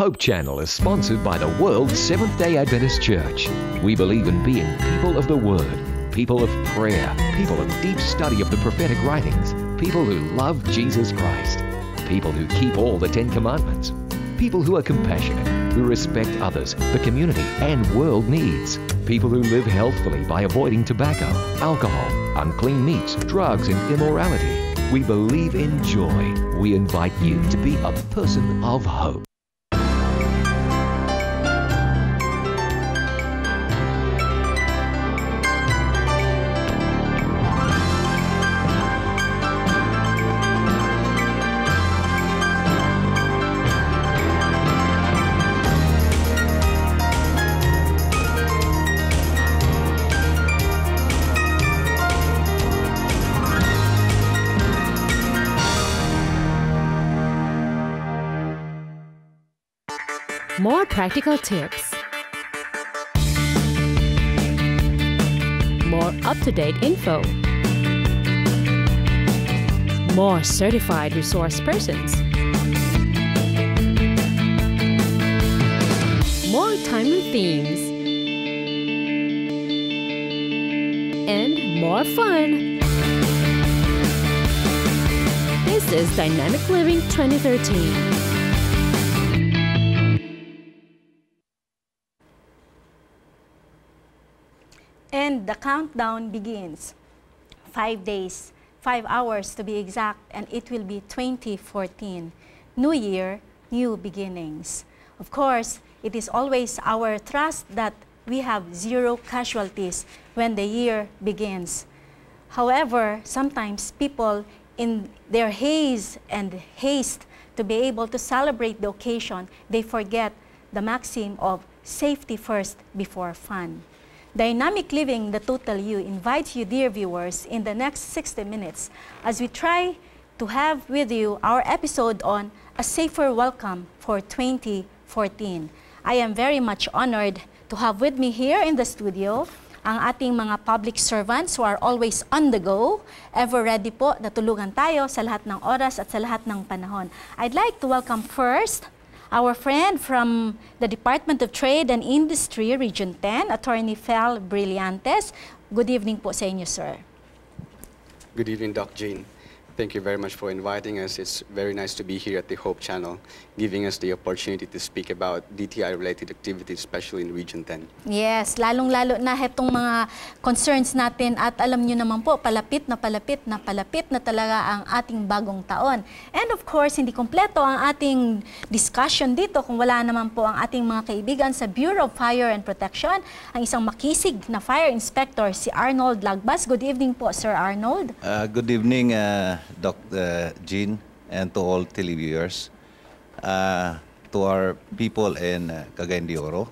Hope Channel is sponsored by the World Seventh-day Adventist Church. We believe in being people of the Word, people of prayer, people of deep study of the prophetic writings, people who love Jesus Christ, people who keep all the 10 Commandments, people who are compassionate, who respect others, the community, and world needs, people who live healthfully by avoiding tobacco, alcohol, unclean meats, drugs, and immorality. We believe in joy. We invite you to be a person of hope. More practical tips. More up-to-date info. More certified resource persons. More timely themes. And more fun. This is Dynamic Living 2013. And the countdown begins. 5 days, 5 hours to be exact, and it will be 2014. New year, new beginnings. Of course, it is always our trust that we have 0 casualties when the year begins. However, sometimes people in their haste to be able to celebrate the occasion, they forget the maxim of safety first before fun. Dynamic Living, the Total You, invites you, dear viewers, in the next 60 minutes as we try to have with you our episode on A Safer Welcome for 2014. I am very much honored to have with me here in the studio ang ating mga public servants who are always on the go, ever ready po na tulungan tayo sa lahat ng oras at sa lahat ng panahon. I'd like to welcome first our friend from the Department of Trade and Industry, Region 10, Attorney Fel Brillantes. Good evening po sa inyo, sir. Good evening, Doc Jean. Thank you very much for inviting us. It's very nice to be here at the Hope Channel, giving us the opportunity to speak about DTI-related activities, especially in Region 10. Yes, lalong-lalo na itong mga concerns natin at alam nyo naman po, palapit na talaga ang ating bagong taon. And of course, hindi kompleto ang ating discussion dito kung wala naman po ang ating mga kaibigan sa Bureau of Fire and Protection, ang isang makisig na fire inspector, si Arnold Lagbas. Good evening po, Sir Arnold. Good evening, Dr. Jean, and to all televiewers, to our people in Cagayan de Oro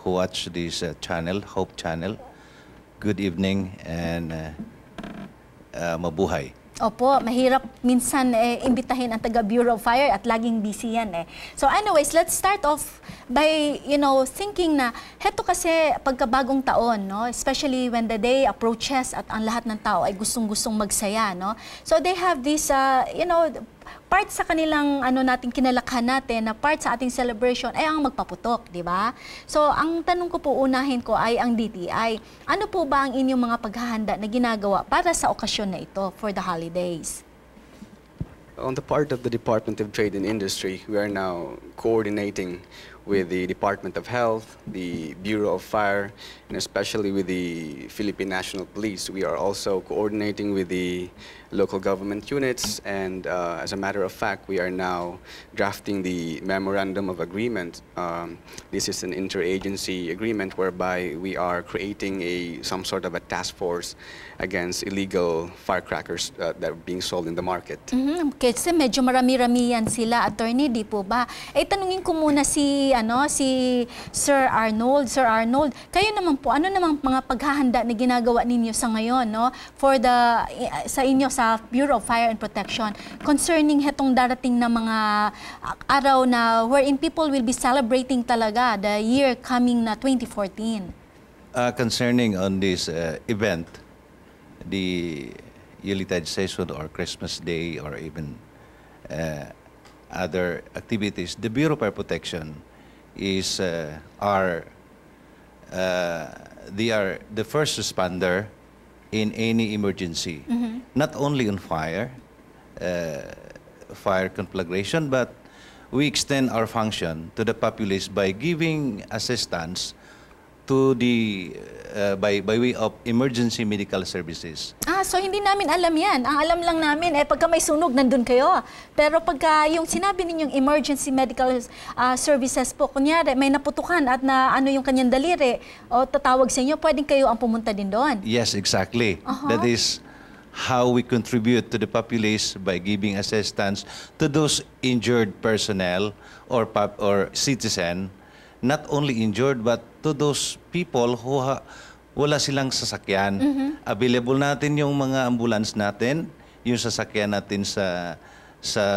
who watch this channel, Hope Channel. Good evening and mabuhay. Opo, mahirap minsan imbitahin ang taga Bureau of Fire at laging busy yan . So anyways, let's start off by, thinking na heto kasi pagkabagong taon, no? Especially when the day approaches at ang lahat ng tao ay gustong-gustong magsaya, no? So they have this, part sa kanilang nating kinalakhan natin na part sa ating celebration ay ang magpaputok, di ba? So ang tanong ko po unahin ko ay ang DTI. Ano po ba ang inyong mga paghahanda na ginagawa para sa okasyon na ito for the holidays? On the part of the Department of Trade and Industry, we are now coordinating with the Department of Health, the Bureau of Fire, and especially with the Philippine National Police. We are also coordinating with the local government units, and as a matter of fact, we are now drafting the Memorandum of Agreement. This is an interagency agreement whereby we are creating some sort of a task force against illegal firecrackers that are being sold in the market. Kasi medyo marami-rami yan sila, attorney, di po ba? Tanungin ko muna si Sir Arnold. Sir Arnold, kayo naman po, ano namang mga paghahanda na ginagawa ninyo sa ngayon, no? For sa inyo sa Bureau of Fire and Protection concerning hetong darating na mga araw na wherein people will be celebrating talaga the year coming na 2014. Concerning on this event, the Yuletide season or Christmas Day or even other activities, the Bureau of Fire Protection is they are the first responder in any emergency, not only on fire conflagration, but we extend our function to the populace by giving assistance to the by way of emergency medical services. So hindi namin alam yan. Ang alam lang namin, pagka may sunog, nandun kayo. Pero pagka yung sinabi ninyong emergency medical services po, kunyari, may naputukan at na ano yung kanyang daliri, o tatawag sa inyo, pwedeng kayo ang pumunta din doon. Yes, exactly. That is how we contribute to the populace by giving assistance to those injured personnel or citizen, not only injured but to those people who wala silang sasakyan. Available natin yung mga ambulance natin, yung sasakyan natin sa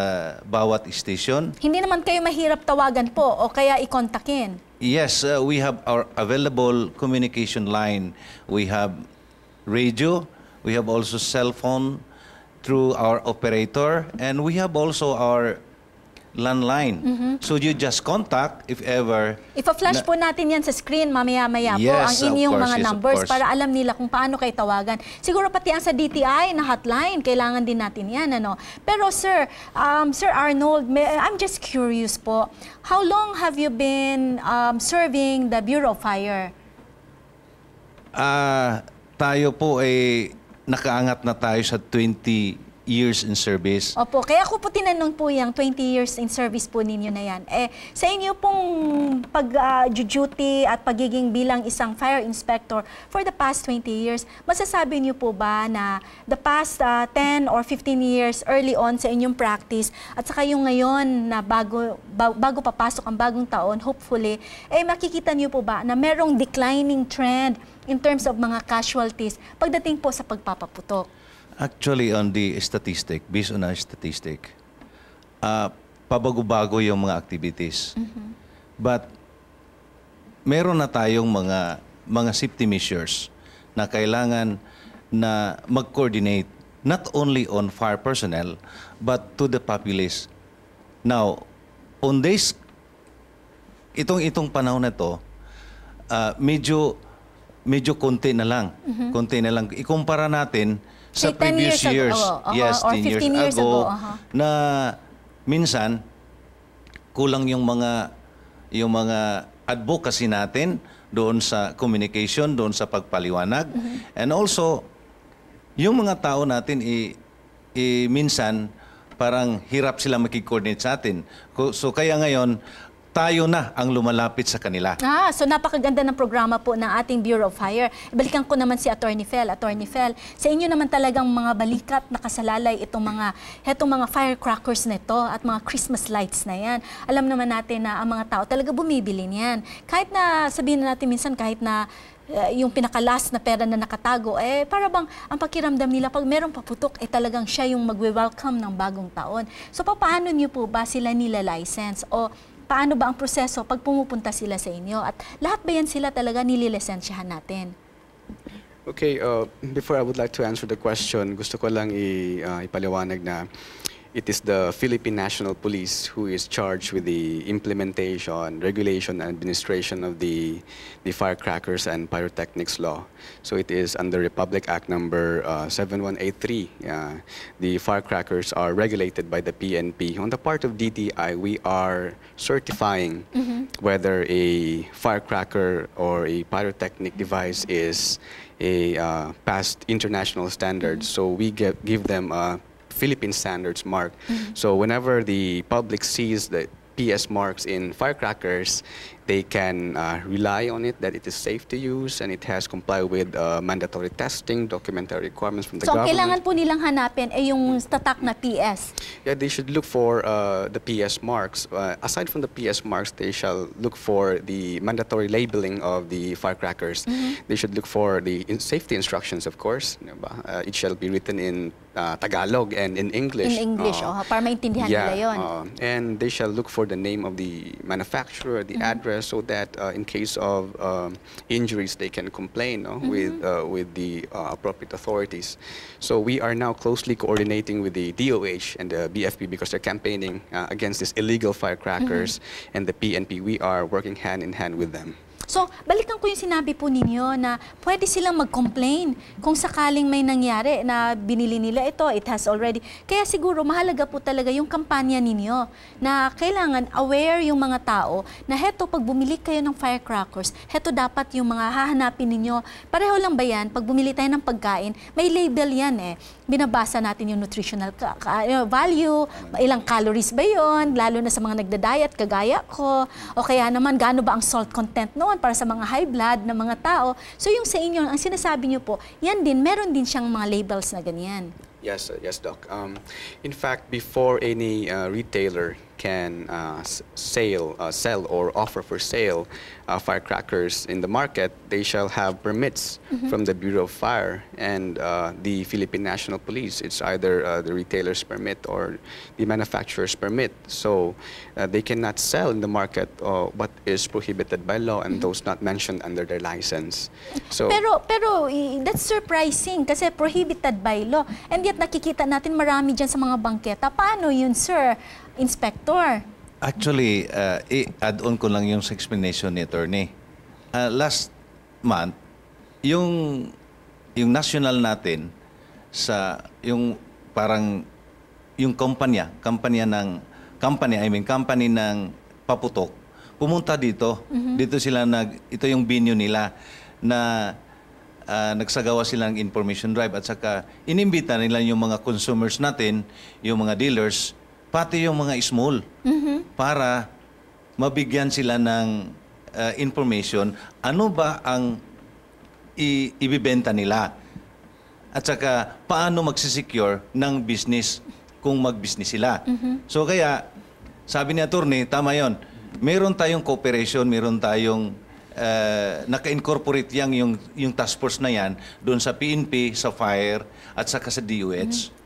bawat station. Hindi naman kayo mahirap tawagan po o kaya i-kontakin. Yes, we have our available communication line. We have radio, we have also cell phone through our operator, and we have also our landline. So you just contact if ever. Ipa-flash po natin yan sa screen mamaya-maya po ang Yes, inyong of course, mga yes, of numbers course. para alam nila kung paano kayo tawagan. Siguro pati ang sa DTI na hotline, kailangan din natin yan. Pero Sir Arnold, I'm just curious po, how long have you been serving the Bureau of Fire? Tayo po ay nakaangat na tayo sa 20 years in service. Opo, kaya ako po tinanong po yung 20 years in service po ninyo na yan. Sa inyo pong pag-duty at pagiging bilang isang fire inspector for the past 20 years, masasabi niyo po ba na the past 10 or 15 years early on sa inyong practice at saka yung ngayon na bago papasok ang bagong taon, hopefully, makikita niyo po ba na merong declining trend in terms of mga casualties pagdating po sa pagpapaputok? Actually, on the statistic, based on our statistic, pabago-bago yung mga activities. But meron na tayong mga safety measures na kailangan na mag-coordinate not only on fire personnel but to the populace. Now, on this, itong panahon na to, medyo konti na lang. Konti na lang. Ikumpara natin sa Say 10 previous years years, ago, yes, or 10 15 years ago, na minsan kulang yung mga advocacy natin doon sa communication, doon sa pagpaliwanag, and also yung mga tao natin minsan parang hirap sila makikoordinate sa atin. So kaya ngayon tayo na ang lumalapit sa kanila. So napakaganda ng programa po ng ating Bureau of Fire. Ibalikan ko naman si Attorney Fel. Attorney Fel, sa inyo naman talagang mga balikat na kasalalay itong mga firecrackers na ito at mga Christmas lights na yan. Alam naman natin na ang mga tao talaga bumibili niyan. Kahit na sabihin na natin minsan kahit na yung pinakalas na pera na nakatago, para bang ang pakiramdam nila pag merong paputok, talagang siya yung magwe-welcome ng bagong taon. So paano niyo po ba sila nila-license? O paano ba ang proseso pag pumupunta sila sa inyo? At lahat ba yan sila talaga nililesensyahan natin? Okay, before I would like to answer the question, gusto ko lang ipaliwanag na it is the Philippine National Police who is charged with the implementation, regulation, and administration of the Firecrackers and Pyrotechnics Law. So it is under Republic Act number 7183. The firecrackers are regulated by the PNP. On the part of DTI, we are certifying whether a firecracker or a pyrotechnic device is a past international standards. So we give them a Philippine standards mark. So whenever the public sees the PS marks in firecrackers, they can rely on it, that it is safe to use and it has complied with mandatory testing, documentary requirements from the government. So kailangan po nilang hanapin yung tatak na PS? Yeah, they should look for the PS marks. Aside from the PS marks, they shall look for the mandatory labeling of the firecrackers. They should look for the safety instructions, of course. It shall be written in Tagalog and in English. In English, para maintindihan nila yun. And they shall look for the name of the manufacturer, the address, so that in case of injuries, they can complain with the appropriate authorities. So we are now closely coordinating with the DOH and the BFP because they're campaigning against these illegal firecrackers, and the PNP. We are working hand in hand with them. So, balikan ko yung sinabi po ninyo na pwede silang mag-complain kung sakaling may nangyari na binili nila ito, it has already. Kaya siguro mahalaga po talaga yung kampanya ninyo na kailangan aware yung mga tao na heto pag bumili kayo ng firecrackers, heto dapat yung mga hahanapin ninyo. Pareho lang ba yan? Pag bumili tayo ng pagkain, may label yan eh. Binabasa natin yung nutritional value, ilang calories ba yun, lalo na sa mga nagda-diet kagaya ko, o kaya naman gaano ba ang salt content noon para sa mga high blood na mga tao. So yung sa inyo, ang sinasabi nyo po, yan din, meron din siyang mga labels na ganyan. Yes, yes, Doc. In fact, before any retailer can sell or offer for sale firecrackers in the market, they shall have permits from the Bureau of Fire and the Philippine National Police. It's either the retailer's permit or the manufacturer's permit. So they cannot sell in the market what is prohibited by law and those not mentioned under their license. So, pero that's surprising kasi prohibited by law. And yet nakikita natin marami dyan sa mga bangketa. Paano yun, Sir Inspector? Actually, i-add-on ko lang yung sa explanation ni Attorney. Last month, yung national natin sa yung parang yung company ng paputok, pumunta dito. Dito sila ito yung venue nila na nagsagawa silang information drive at saka inimbita nila yung mga consumers natin, yung mga dealers, pati yung mga small para mabigyan sila ng information ano ba ang ibibenta nila at saka paano magsisecure ng business kung mag-business sila. So kaya sabi ni Attorney, tama yon. Meron tayong cooperation, meron tayong naka-incorporate yung task force na yan doon sa PNP, sa Fire at saka sa DOH.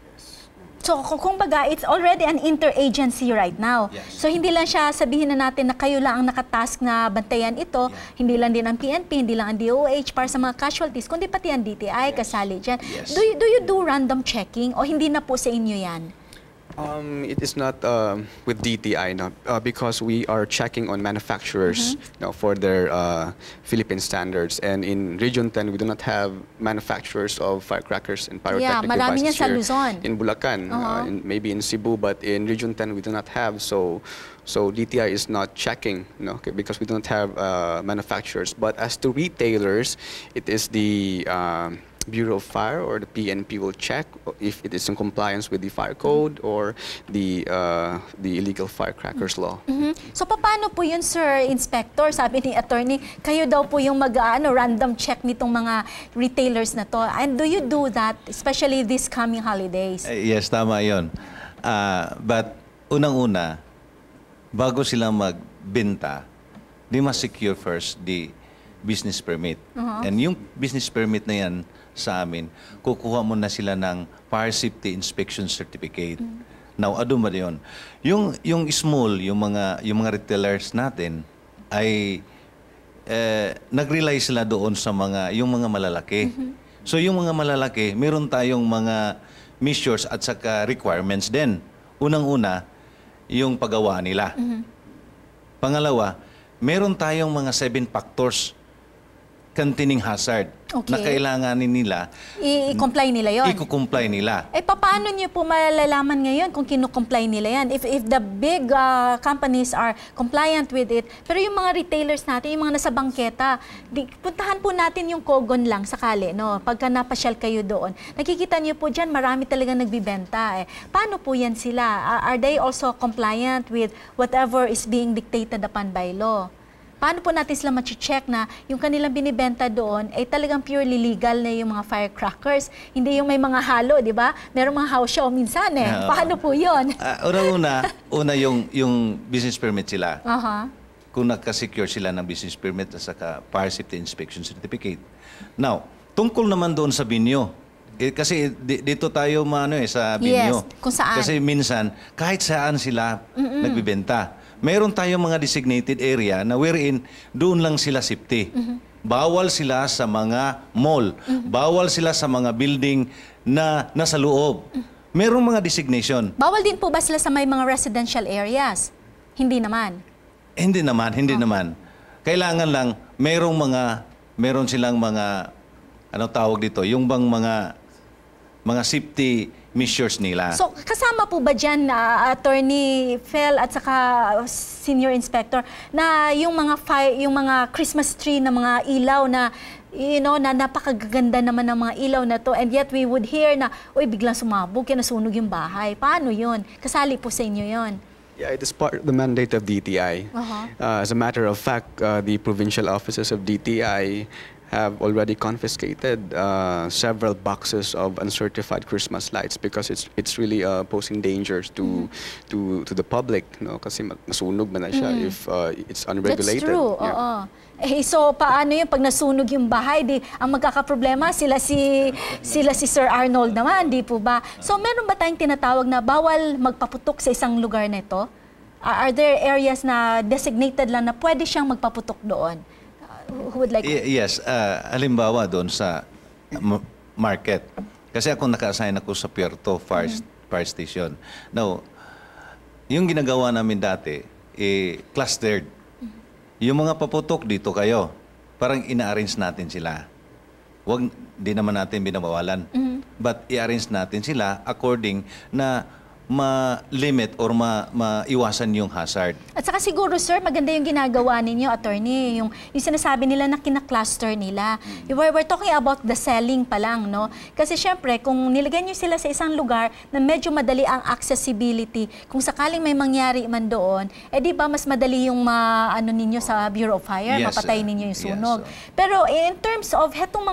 So, kung baga, it's already an interagency right now. Yes. So, hindi lang siya sabihin na natin na kayo lang ang nakatask na bantayan ito, hindi lang din ang PNP, hindi lang ang DOH para sa mga casualties, kundi pati ang DTI, kasali dyan. Yes. Do you do random checking o hindi na po sa inyo yan? It is not with DTI now because we are checking on manufacturers for their Philippine standards. And in Region 10, we do not have manufacturers of firecrackers and pyrotechnic marami devices niyan sa here Luzon. in Bulacan, maybe in Cebu, but in Region 10, we do not have. So DTI is not checking, because we do not have manufacturers. But as to retailers, it is the Bureau of Fire or the PNP will check if it is in compliance with the fire code or the illegal firecrackers law. So paano po yun, Sir Inspector? Sabi ni Attorney, kayo daw po yung random check nitong mga retailers na to. And do you do that, especially this coming holidays? Yes, tama yun. But unang-una, bago sila magbenta, they must secure first the business permit. And yung business permit na yan sa amin, kukuha mo na sila ng Fire Safety Inspection Certificate. Now, ano ba yun? Yung small, yung mga retailers natin ay nag-rely sila doon sa yung mga malalaki. So yung mga malalaki, meron tayong mga measures at saka requirements din. Unang-una, yung paggawa nila. Pangalawa, meron tayong mga 7 factors containing hazard na kailanganin nila. I-comply nila yon. I-comply nila. Paano niyo po malalaman ngayon kung kinu-comply nila yan? If the big companies are compliant with it, pero yung mga retailers natin, yung mga nasa bangketa, puntahan po natin yung Kogon lang sakali, no? Pagka napasyal kayo doon. Nakikita niyo po dyan, marami talagang nagbibenta. Paano po yan sila? Are they also compliant with whatever is being dictated upon by law? Paano po natin sila ma-check na yung kanilang binibenta doon ay talagang purely legal na yung mga firecrackers? Hindi yung may mga halo, di ba? Merong mga house show minsan eh. Paano po yun? Una yung business permit sila. Kung nagka-secure sila ng business permit at saka Fire Safety Inspection Certificate. Now, tungkol naman doon sa binyo. Kasi dito tayo sa binyo. Yes, kung saan. Kasi minsan, kahit saan sila nagbibenta. Meron tayong mga designated area na wherein doon lang sila safety. Bawal sila sa mga mall. Bawal sila sa mga building na nasa loob. Merong mga designation. Bawal din po ba sila sa may mga residential areas? Hindi naman. Hindi naman. Kailangan lang meron silang mga ano tawag dito, yung bang mga safety measures nila. So, kasama po ba dyan, Attorney Fel at saka Senior Inspector, na yung mga Christmas tree na mga ilaw na, na napakaganda naman ng mga ilaw na to, and yet we would hear na, uy, biglang sumabog, kaya nasunog yung bahay. Paano yun? Kasali po sa inyo yun. Yeah, it is part of the mandate of DTI. As a matter of fact, the provincial offices of DTI have already confiscated several boxes of uncertified Christmas lights because it's really posing dangers to the public, no? Kasi masunog man na siya if it's unregulated. That's true. Yeah. So paano yun pag nasunog yung bahay? Ang magkakaproblema sila si Sir Arnold naman, di po ba? So meron ba tayong tinatawag na bawal magpaputok sa isang lugar nito? Are there areas na designated lang na pwede siyang magpaputok doon? Who would like Yes, halimbawa doon sa market. Kasi ako naka-assign ako sa Puerto Fire Station. Now, yung ginagawa namin dati, clustered. Yung mga paputok dito kayo, parang ina-arrange natin sila. Di naman natin binabawalan. But i-arrange natin sila according na ma-limit or maiwasan yung hazard. At saka siguro, sir, maganda yung ginagawa ninyo, attorney, yung sinasabi nila na kina-cluster nila. We're talking about the selling pa lang, no? Kasi syempre, kung nilagyan nyo sila sa isang lugar na medyo madali ang accessibility, kung sakaling may mangyari man doon, di ba mas madali yung ninyo sa Bureau of Fire, Yes, mapatay ninyo yung sunog. Yes, Pero in terms of hetong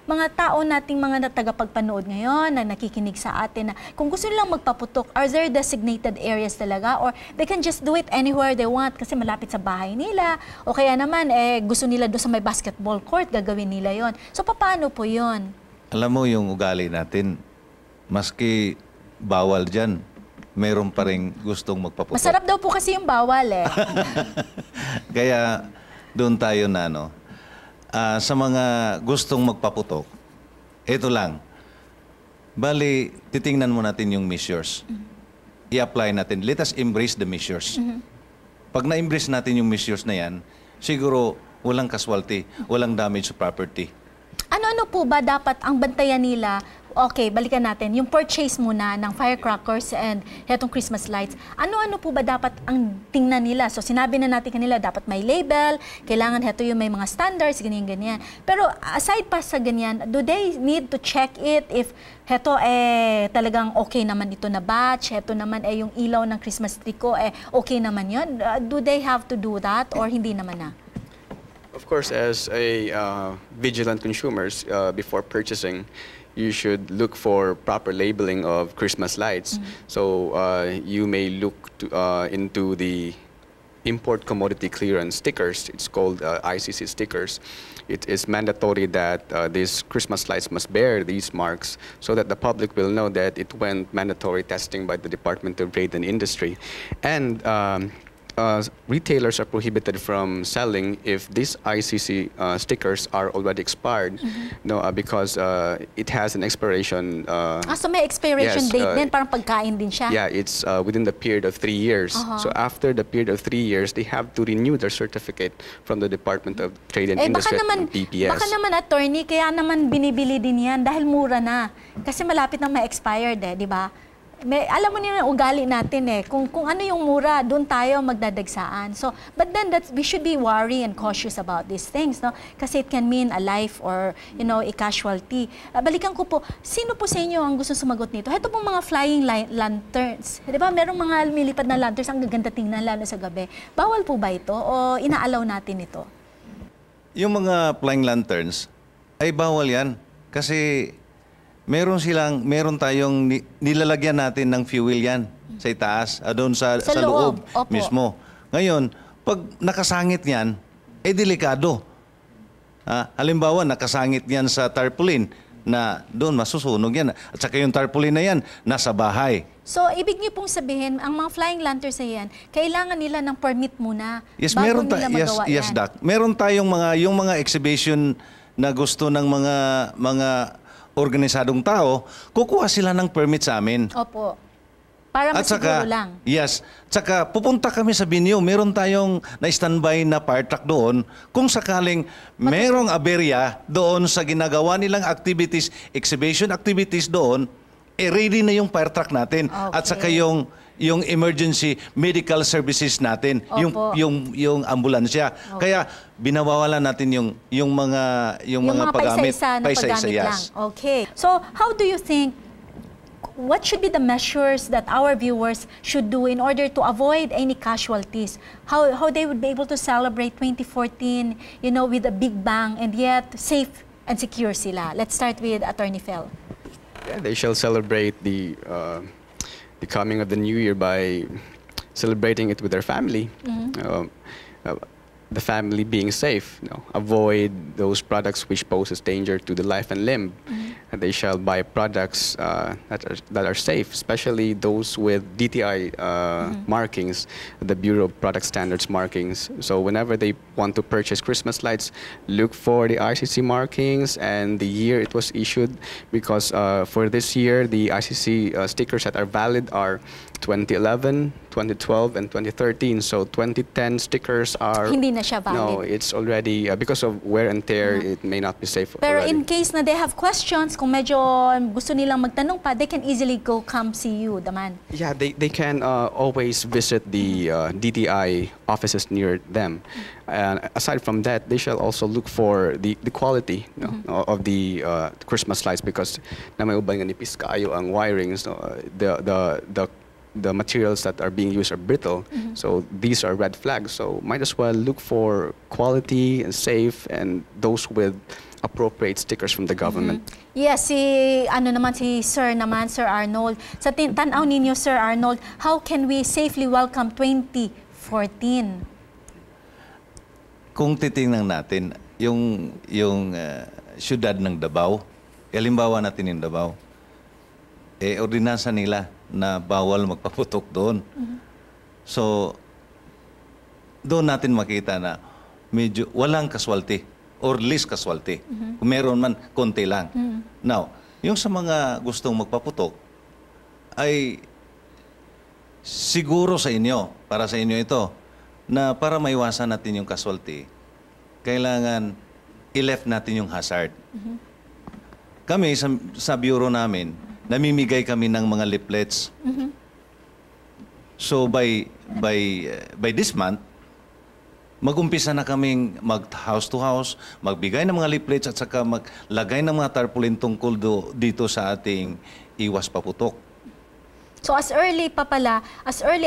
mga tao nating mga tagapagpanood ngayon na nakikinig sa atin na kung gusto nilang magpaputok, are there designated areas talaga or they can just do it anywhere they want kasi malapit sa bahay nila o kaya naman gusto nila doon sa may basketball court, gagawin nila yon. So paano po yon? Alam mo yung ugali natin, maski bawal dyan, meron pa rin gustong magpaputok. Masarap daw po kasi yung bawal Kaya doon tayo na sa mga gustong magpaputok, ito lang. Bali, titingnan mo natin yung measures. I-apply natin. Let us embrace the measures. Pag na-embrace natin yung measures na yan, siguro walang casualty, walang damage sa property. Ano po ba dapat ang bantayan nila? Okay, balikan natin. Yung purchase muna ng firecrackers and hetong Christmas lights. Ano-ano po ba dapat ang tingnan nila? So sinabi na natin kanila, dapat may label, kailangan heto yung may mga standards, ganyan-ganyan. Pero aside pa sa ganyan, do they need to check it if heto talagang okay naman ito na batch, heto naman yung ilaw ng Christmas tree ko okay naman yun? Do they have to do that or hindi naman na? Of course, as a vigilant consumers, before purchasing, you should look for proper labeling of Christmas lights. So you may look into the import commodity clearance stickers. It's called ICC stickers. It is mandatory that these Christmas lights must bear these marks so that the public will know that it went mandatory testing by the Department of Trade and Industry. And retailers are prohibited from selling if these ICC stickers are already expired, because it has an expiration. So may expiration date din, parang pagkain din siya? Yeah, it's within the period of 3 years. So after the period of 3 years, they have to renew their certificate from the Department of Trade and Industry, PPS. Baka naman, attorney, kaya naman binibili din yan dahil mura na. Kasi malapit na ma-expired di ba? Alam mo niyo yung ugali natin kung ano yung mura, doon tayo magdadagsaan. So, but then we should be worried and cautious about these things, no? Kasi it can mean a life or, a casualty. Balikan ko po, sino po sa inyo ang gusto sumagot nito? Ito pong mga flying lanterns. Di ba? Merong mga lumilipad na lanterns, ang gaganda tingnan lalo sa gabi. Bawal po ba ito o inaalaw natin ito? Yung mga flying lanterns, ay bawal yan. Kasi meron tayong nilalagyan natin ng fuel yan sa itaas, doon sa loob mismo. Ngayon, pag nakasangit yan, delikado. Halimbawa, nakasangit yan sa tarpaulin, na doon masusunog yan. At saka yung tarpaulin na yan, nasa bahay. So, ibig niyo pong sabihin, ang mga flying lanterns na yan, kailangan nila ng permit muna Yes, bago meron nila magawa yes, yan. Doc. Meron tayong yung mga exhibition na gusto ng mga organisadong tao, kukuha sila ng permit sa amin. Opo. Para At masiguro saka, lang. yes. Tsaka pupunta kami sa Binyo. Meron tayong na-standby na fire truck doon. Kung sakaling merong aberya doon sa ginagawa nilang activities, exhibition activities doon, ready na yung fire truck natin. Okay. At saka yung emergency medical services natin, Opo. yung ambulansya. Kaya binawawalan natin yung mga paggamit, paisa-isa na paggamit yes. lang. Okay. So, how do you think, what should be the measures that our viewers should do in order to avoid any casualties? How they would be able to celebrate 2014, with a big bang and yet safe and secure sila? Let's start with Attorney Fel. Yeah, they shall celebrate the coming of the new year by celebrating it with their family. The family being safe, avoid those products which poses danger to the life and limb. And they shall buy products that are safe, especially those with DTI markings, the Bureau of Product Standards markings. So whenever they want to purchase Christmas lights, look for the ICC markings and the year it was issued, because for this year, the ICC stickers that are valid are 2011, 2012, and 2013. So 2010 stickers are... Hindi na siya valid. No, it's already, because of wear and tear, it may not be safe Pero already. in case na they have questions, kung medyo gusto nilang magtanong pa, they can easily come see you, Daman. Yeah, they can always visit the DTI offices near them. And aside from that, they shall also look for the quality of the Christmas lights, because na may ubay nga nipis kaayo ang wirings, the materials that are being used are brittle. So these are red flags. So might as well look for quality and safe and those with appropriate stickers from the government. Yes, si Sir Arnold. Sa tanaw ninyo, Sir Arnold, how can we safely welcome 2014? Kung titingnan natin yung syudad ng Davao, halimbawa natin yung Davao, ordinansa nila na bawal magpaputok doon. So, doon natin makita na medyo walang kaswalty or least kaswalty. Kung meron man, konti lang. Now, yung sa mga gustong magpaputok, ay siguro sa inyo, para sa inyo ito, na para maiwasan natin yung kaswalty, kailangan i-left natin yung hazard. Kami, sa bureau namin, namimigay kami ng mga leaflets. So by this month, mag-umpisa na kaming mag-house to house, magbigay ng mga leaflets at saka maglagay ng mga tarpaulin tungkol dito sa ating iwas paputok. So as early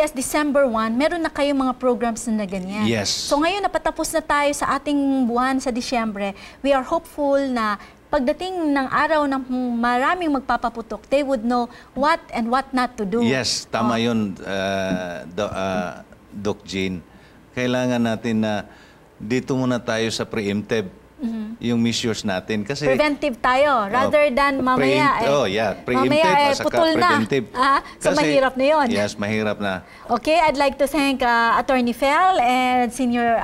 as December 1, meron na kayong mga programs na ganyan. Yes. So ngayon napatapos na tayo sa ating buwan sa Disyembre, we are hopeful na pagdating ng araw ng maraming magpapaputok, they would know what and what not to do. Yes, tama yun, Doc Jean. Kailangan natin na dito muna tayo sa preemptive, yung measures natin. Kasi preventive tayo, rather than mamaya preemptive at saka putol preventive. Na. So mahirap na yun. Yes, mahirap na. Okay, I'd like to thank Attorney Fel and Senior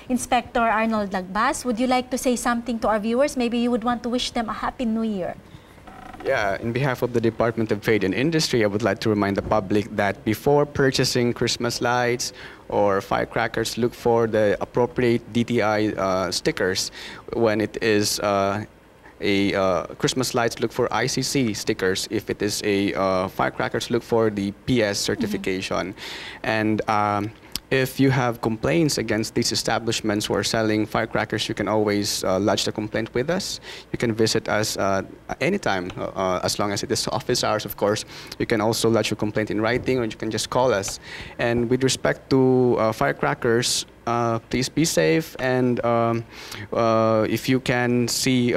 Inspector Arnold Lagbas. Would you like to say something to our viewers? Maybe you would want to wish them a Happy New Year. Yeah, in behalf of the Department of Trade and Industry, I would like to remind the public that before purchasing Christmas lights or firecrackers, look for the appropriate DTI stickers. When it is Christmas lights, look for ICC stickers. If it is firecrackers, look for the PS certification. And if you have complaints against these establishments who are selling firecrackers, you can always lodge the complaint with us. You can visit us anytime, as long as it is office hours, of course. You can also lodge your complaint in writing, or you can just call us. And with respect to firecrackers, please be safe, and if you can see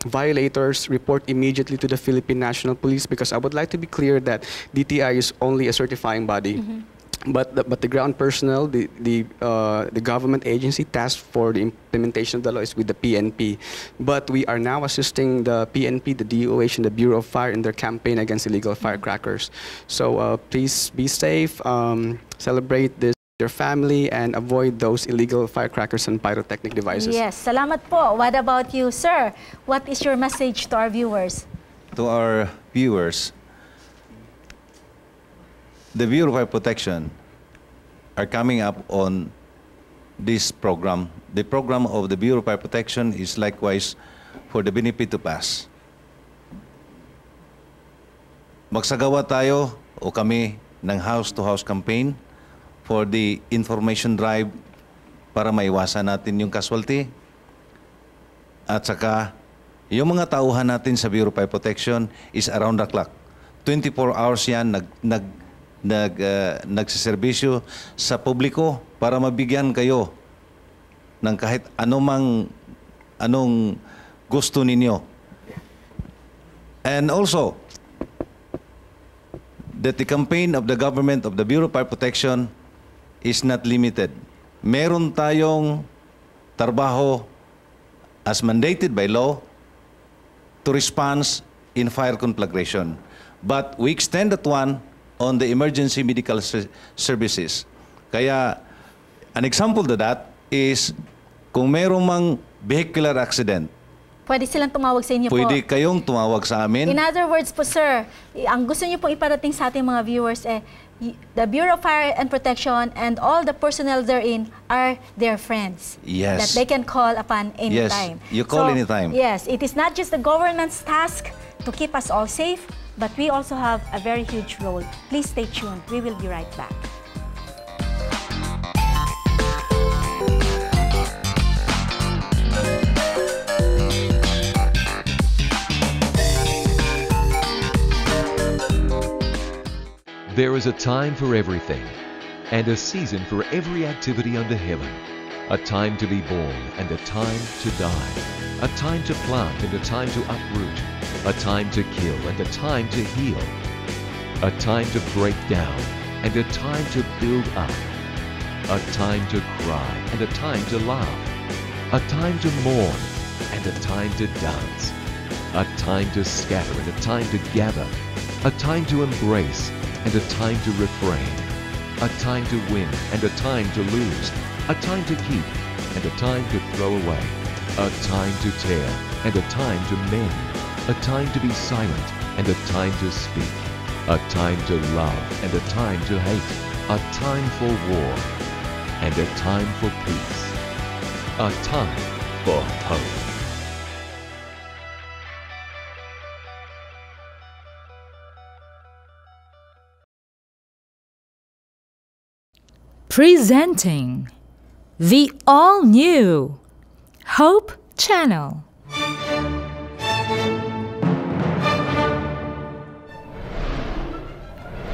violators, report immediately to the Philippine National Police, because I would like to be clear that DTI is only a certifying body. But the ground personnel, the government agency tasked for the implementation of the law is with the PNP. But we are now assisting the PNP, the DOH, and the Bureau of Fire in their campaign against illegal firecrackers. So please be safe, celebrate this with your family, and avoid those illegal firecrackers and pyrotechnic devices. Yes, salamat po. What about you, sir? What is your message to our viewers? To our viewers, the Bureau of Fire Protection are coming up on this program. The program of the Bureau of Fire Protection is likewise for the benefit to pass. Magsagawa tayo o kami ng house-to-house campaign for the information drive para maiwasan natin yung casualty. At saka, yung mga tauhan natin sa Bureau of Fire Protection is around the clock. 24 hours yan nagsiservisyo sa publiko para mabigyan kayo ng kahit anong gusto ninyo. And also, that the campaign of the government of the Bureau of Fire Protection is not limited. Meron tayong trabaho as mandated by law to respond in fire conflagration. But we extend that one on the emergency medical services. Kaya, an example to that is, kung merong mang vehicular accident, Pwede silang tumawag sa inyo po. pwede kayong tumawag sa amin. In other words po, sir, ang gusto niyo pong iparating sa ating mga viewers, the Bureau of Fire and Protection and all the personnel therein are their friends. Yes. That they can call upon anytime. Yes, you call anytime. Yes, it is not just the government's task to keep us all safe, but we also have a very huge role. Please stay tuned. We will be right back. There is a time for everything, and a season for every activity under heaven. A time to be born and a time to die. A time to plant and a time to uproot. A time to kill and a time to heal. A time to break down and a time to build up. A time to cry and a time to laugh. A time to mourn and a time to dance. A time to scatter and a time to gather. A time to embrace and a time to refrain, a time to win and a time to lose, a time to keep and a time to throw away, a time to tear and a time to mend, a time to be silent and a time to speak, a time to love and a time to hate, a time for war and a time for peace, a time for hope. Presenting the all-new Hope Channel.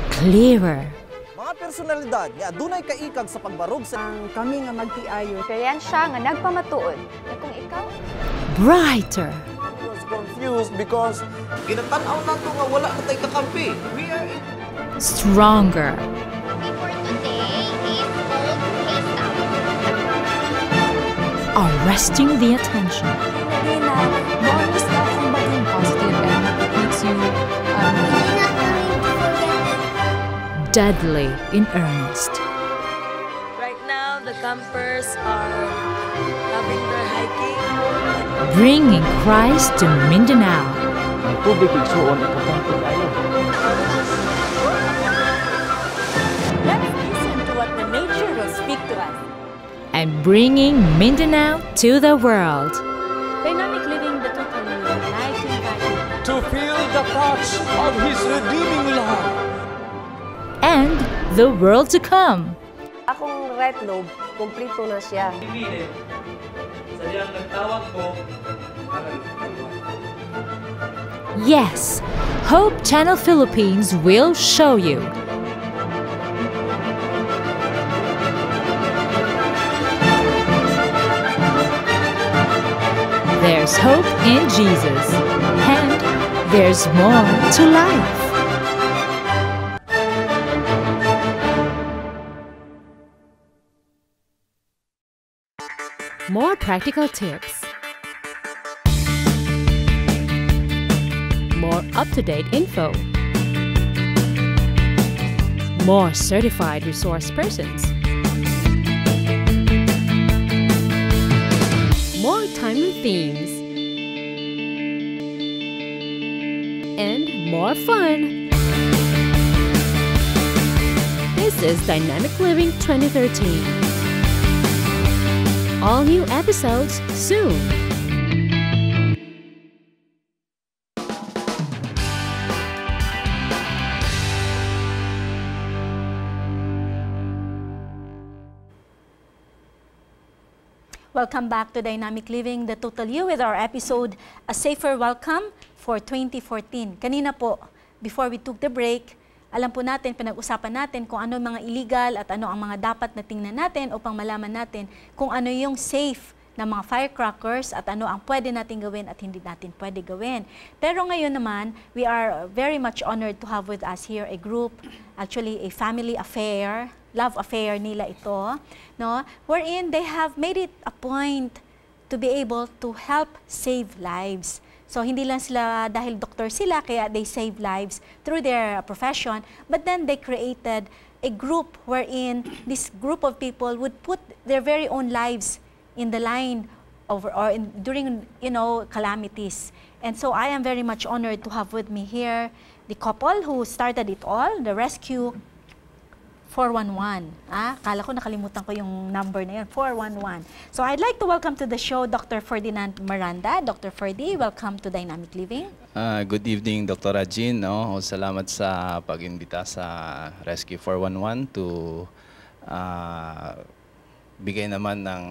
Clearer. Mga personalidad nga adunay kaikag sa pagbarog sa kami nga magtiayo. Kaya siya nga nagpamatuod na kung ikaw Brighter. was confused because ginatanaw nato nga wala na tay kakampi. We are in Stronger. for today is old K-Stop. Arresting the attention. Hindi na bonus na kung maging positive and it makes you Deadly in earnest. Right now, the campers are having their hiking. Bringing Christ to Mindanao. Ang tubig igsuon importante kayo. let's listen to what the nature will speak to us. And bringing Mindanao to the world. Dynamic Living, the Totally Life Invite. to feel the touch of His redeeming love. And the world to come. Akong right lobe, kumplito na siya. Yes, Hope Channel Philippines will show you. There's hope in Jesus, and there's more to life. more practical tips, more up-to-date info, more certified resource persons, more timely themes, and more fun. This is Dynamic Living 2013. All new episodes soon. Welcome back to Dynamic Living, the Total You, with our episode, A Safer Welcome for 2014. Kanina po, before we took the break, alam po natin, pinag-usapan natin kung ano mga illegal at ano ang mga dapat na tingnan natin upang malaman natin kung ano yung safe na mga firecrackers at ano ang pwede natin gawin at hindi natin pwede gawin. Pero ngayon naman, we are very much honored to have with us here a group, actually a family affair, love affair nila ito, no? Wherein they have made it a point to be able to help save lives. So, hindi lang sila dahil doktor sila, kaya they save lives through their profession, but then they created a group wherein this group of people would put their very own lives in the line of, during, calamities. And so, I am very much honored to have with me here the couple who started it all, the Rescue 411. Kala ko nakalimutan ko yung number na yun, 411. So I'd like to welcome to the show Dr. Ferdinand Miranda. Dr. Ferdy, welcome to Dynamic Living. Good evening, Dr. Jean. Salamat sa pag-imbita sa Rescue 411 to bigay naman ng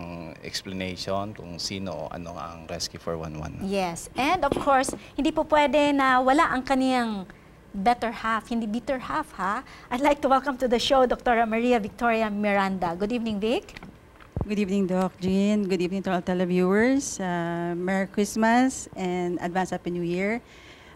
explanation kung sino o ano ang Rescue 411. Yes, and of course, hindi po pwede na wala ang kaniyang better half, hindi bitter half, ha? I'd like to welcome to the show Dr. Maria Victoria Miranda. Good evening, Vic. Good evening, Doc Jean. Good evening to all televiewers. Merry Christmas and advance Happy New Year.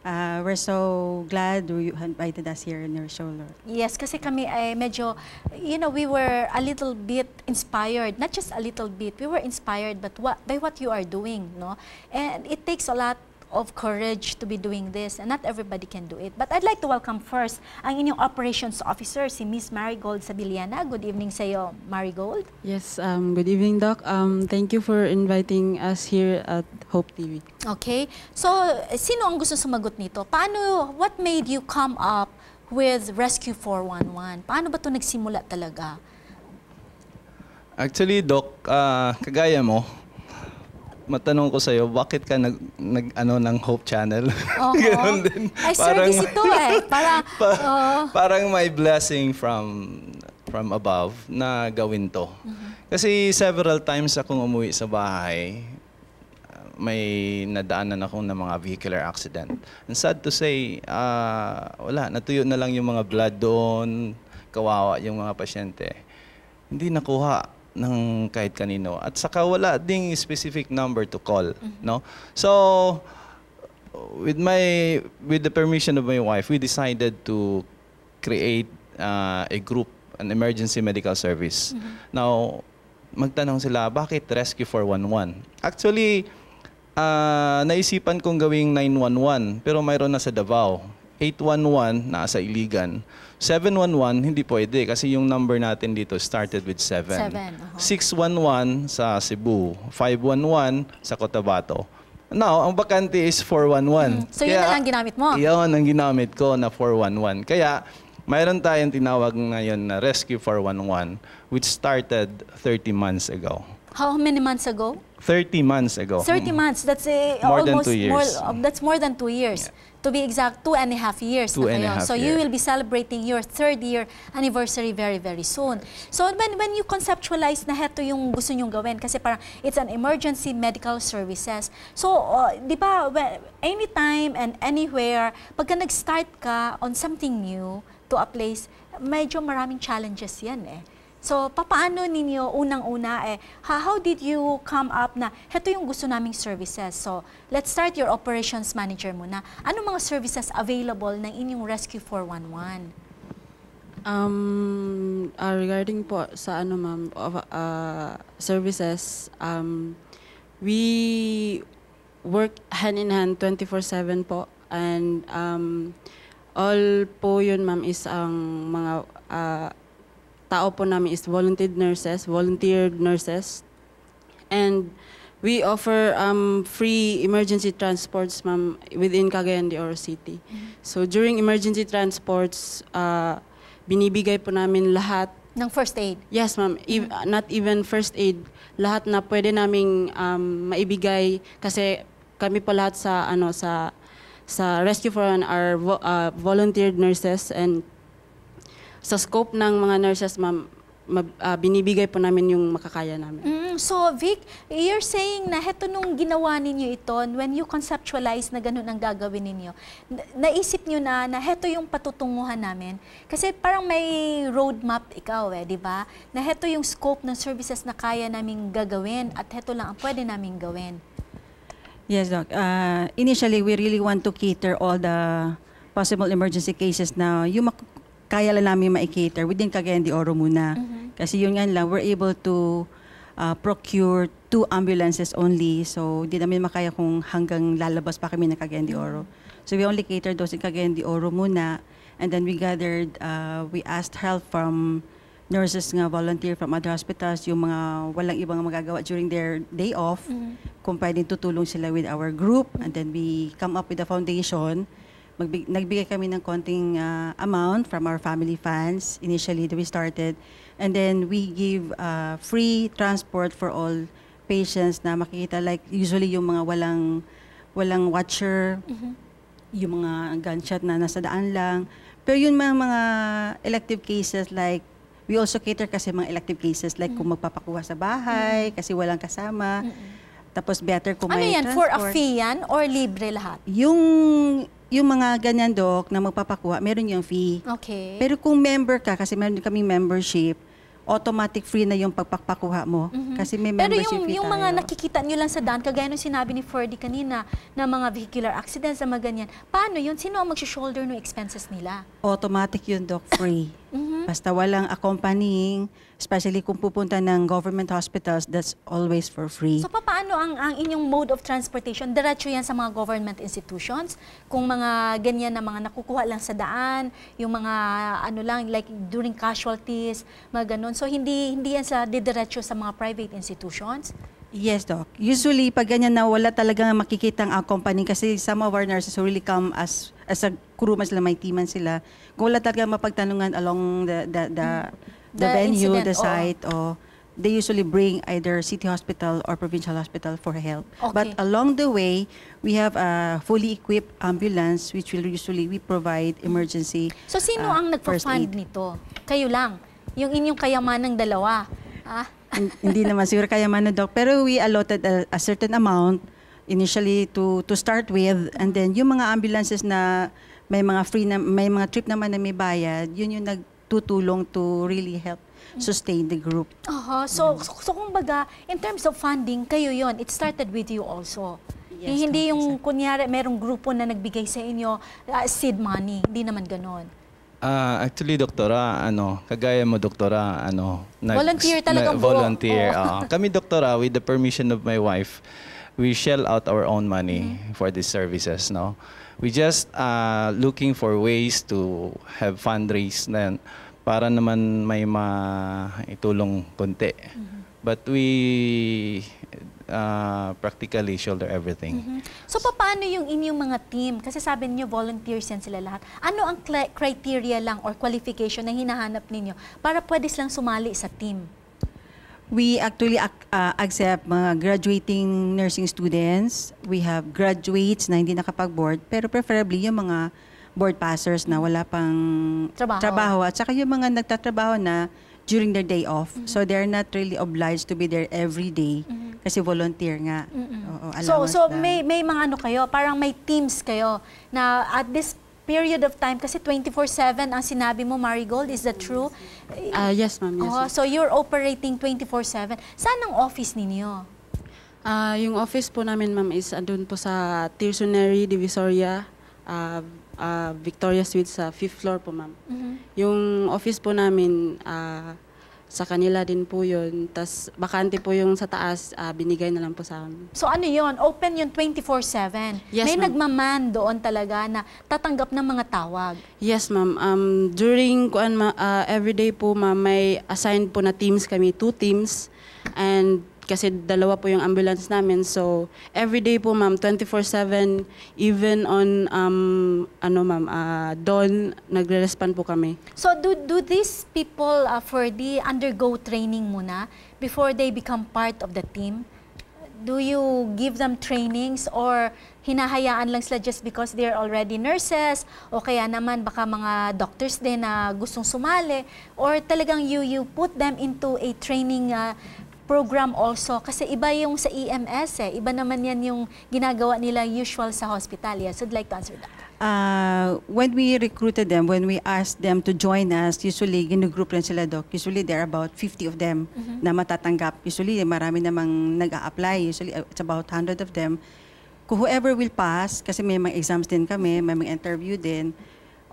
We're so glad you invited us here in your show, Lord. Yes, kasi kami ay medyo, we were a little bit inspired. Not just a little bit, we were inspired by what you are doing, no? And it takes a lot of courage to be doing this, and not everybody can do it. But I'd like to welcome first ang inyong operations officer, si Miss Marigold Sabiliana. Good evening sa iyo, Marigold. Yes, good evening, Doc. Thank you for inviting us here at Hope TV. Okay, so sino ang gusto sumagot nito? What made you come up with Rescue 411? Paano ba ito nagsimula talaga? Actually, Doc, kagaya mo, matanong ko sa'yo, bakit ka ng Hope Channel? Ganun din. Ay, service ito eh. Parang may blessing from above na gawin to. Kasi several times akong umuwi sa bahay, may nadaanan ako ng mga vehicular accident. And sad to say, wala, natuyo na lang yung mga blood doon, kawawa yung mga pasyente. Hindi nakuha ng kahit kanino, at saka wala ding specific number to call, no? So with the permission of my wife, we decided to create a group, an emergency medical service. Now magtanong sila, bakit Rescue 411? Actually, naisipan kong gawing 911, pero mayroon na sa Davao. 811 nasa Iligan. 711 hindi pwede kasi yung number natin dito started with 7. 611 sa Cebu, 511 sa Cotabato. Now, ang bakante is 411. So yun na lang ginamit mo? Yun ang ginamit ko na 411. Kaya mayroon tayong tinawag ngayon na Rescue 411 which started 30 months ago. How many months ago? 30 months ago. 30 months. That's more than 2 years. That's more than 2 years. Yeah. To be exact, 2.5 years. 2.5 So you will be celebrating your 3rd year anniversary very, very soon. So when you conceptualize na heto yung gusto nyong gawin, kasi parang it's an emergency medical services. So, di ba, anytime and anywhere, pagka nag-start ka on something new to a place, medyo maraming challenges yan eh. So, paano ninyo unang-una how did you come up na heto yung gusto naming services? So, let's start your operations manager muna. Ano mga services available ng inyong Rescue 411? Regarding po sa ano ma'am, services, we work hand in hand 24/7 po, and all po yun ma'am is ang mga tao po namin is volunteered nurses, and we offer free emergency transports ma'am within Cagayan de Oro City. So during emergency transports, binibigay po namin lahat ng first aid. Yes, ma'am. Not even first aid. Lahat na pwede naming maibigay kasi kami po lahat sa Rescue for One are volunteered nurses, and sa scope ng mga nurses, ma'am, binibigay po namin yung makakaya namin. So, Vic, you're saying na heto nung ginawa ninyo ito, when you conceptualize na ganun ang gagawin ninyo, naisip nyo na heto yung patutunguhan namin? Kasi parang may roadmap ikaw di ba? Na heto yung scope ng services na kaya naming gagawin at heto lang ang pwede naming gawin. Yes, Doc. Initially, we really want to cater all the possible emergency cases na yung kaya lang namin ma-cater within Cagayan de Oro muna. Kasi yun nga lang, we're able to procure 2 ambulances only. So, di namin makaya kung hanggang lalabas pa kami ng Cagayan de Oro. So, we only cater those in Cagayan de Oro muna. And then we gathered, we asked help from nurses nga volunteer from other hospitals, yung mga walang ibang magagawa during their day off, kung pwedeng tutulong sila with our group. And then we come up with a foundation. Nagbigay kami ng konting amount from our family funds initially that we started. And then we give free transport for all patients na makikita, like usually yung mga walang watcher, yung mga gunshot na nasa daan lang. Pero yun mga elective cases, like we also cater kasi mga elective cases like kung magpapakuha sa bahay kasi walang kasama. Tapos better kung may transport. Ano yan? For a fee yan or libre lahat? Yung mga ganyan, Doc, na magpapakuha, meron yung fee. Okay. Pero kung member ka, kasi meron kaming membership, automatic free na yung pagpapakuha mo. Kasi may membership fee tayo. Pero yung mga nakikita nyo lang sa daan, kagaya nung sinabi ni Ferdy kanina, na mga vehicular accidents na mga ganyan, paano yun? Sino ang mag-shoulder ng expenses nila? Automatic yun, Doc, free. Basta walang accompanying, especially kung pupunta ng government hospitals, that's always for free. So paano ang inyong mode of transportation? Diretso yan sa mga government institutions? Kung mga ganyan na mga nakukuha lang sa daan, yung mga ano lang, like during casualties, mga ganun. So hindi yan sa diretso sa mga private institutions? Yes, Doc. Usually, pag ganyan na wala talagang makikitang accompanying kasi some of our nurses who really come as a crew, mas lang may teaman sila. Kung wala talagang mapagtanungan along the venue, incident, the site, they usually bring either city hospital or provincial hospital for help. Okay. But along the way, we have a fully equipped ambulance which will usually we provide emergency. So sino ang nagpa-fund nito? Kayo lang? Yung inyong kayamanang dalawa? Hindi naman siguro kayaman na, Doc. Pero we allotted a certain amount initially to start with, and then yung mga ambulances na may mga free na, may mga trip naman na may bayad, yun yung nagtutulong to really help sustain the group. So kumbaga, in terms of funding, kayo yon, it started with you also. Yes, hindi yung kunyari merong grupo na nagbigay sa inyo seed money, hindi naman ganon. Actually, doktora, kagaya mo, doktora, volunteer talagang volunteer. Kami, doktora, with the permission of my wife, we shell out our own money for these services, no? We just looking for ways to have fundraise na para naman may maitulong konti. But we practically shoulder everything. So paano yung inyong mga team? Kasi sabi niyo volunteers yan sila lahat. Ano ang criteria lang or qualification na hinahanap ninyo para pwede silang sumali sa team? We actually accept mga graduating nursing students. We have graduates na hindi nakapag-board, pero preferably yung mga board passers na wala pang trabaho. At saka yung mga nagtatrabaho na during their day off. So they're not really obliged to be there every day kasi volunteer nga. So may mga kayo, parang may teams kayo na at this period of time, kasi 24/7 ang sinabi mo, Marigold, is that true? Yes, ma'am. Yes, so you're operating 24/7. Saan ang office ninyo? Yung office po namin, ma'am, is andun po sa Tirsonery, Divisoria, Victoria Suite sa 5th floor po, ma'am. Yung office po namin, sa kanila din po yun. Tapos bakante po yung sa taas, binigay na lang po sa amin. So ano yun? Open yun 24/7? Yes, May ma'am. nagmaman doon talaga na tatanggap ng mga tawag? Yes, ma'am. During everyday po, ma'am, may assigned po na teams kami, 2 teams. And kasi 2 po yung ambulance namin. So, everyday po, ma'am, 24/7, even on, dawn, nagre-respond po kami. So do these people for the undergo training muna before they become part of the team? Do you give them trainings or hinahayaan lang sila just because they're already nurses o kaya naman baka mga doctors din na gustong sumali or talagang you put them into a training program also? Kasi iba yung sa EMS iba naman yan yung ginagawa nila usual sa hospital. Yes, I'd like to answer that. When we recruited them, when we asked them to join us, usually ginugroup rin sila, Doc. Usually there are about 50 of them na matatanggap. Usually marami namang nag-a-apply. Usually it's about 100 of them. Kung whoever will pass, kasi may mga exams din kami, may mga interview din,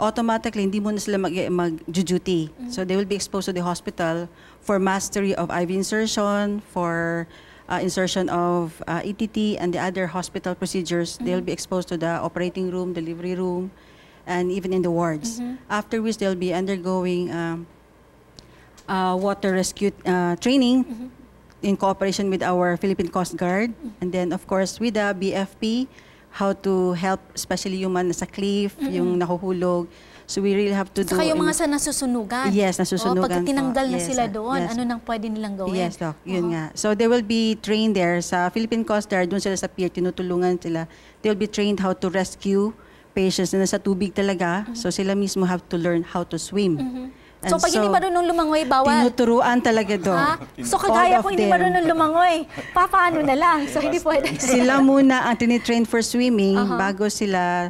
automatically hindi muna sila mag-duty. So they will be exposed to the hospital for mastery of IV insertion, for insertion of ETT and the other hospital procedures. They'll be exposed to the operating room, delivery room, and even in the wards. After which they'll be undergoing water rescue training in cooperation with our Philippine Coast Guard. And then of course with the BFP, how to help, especially yung mga nasa cliff, yung nahuhulog. So we really have to do... Saka yung mga sa nasusunugan. Yes, nasusunugan. Pag tinanggal na Yes, sila doon, yes. ano nang pwede nilang gawin? Yes, Doc. Yun nga. So they will be trained there sa Philippine Coast Guard, doon sila sa pier, tinutulungan sila. They will be trained how to rescue patients na nasa tubig talaga. So sila mismo have to learn how to swim. So pag hindi marunong lumangoy, bawal? Tinuturuan talaga, Doc. So kagaya All ko of hindi them. marunong lumangoy, papaano na lang? So hindi pwede. Sila muna ang tinitrain for swimming bago sila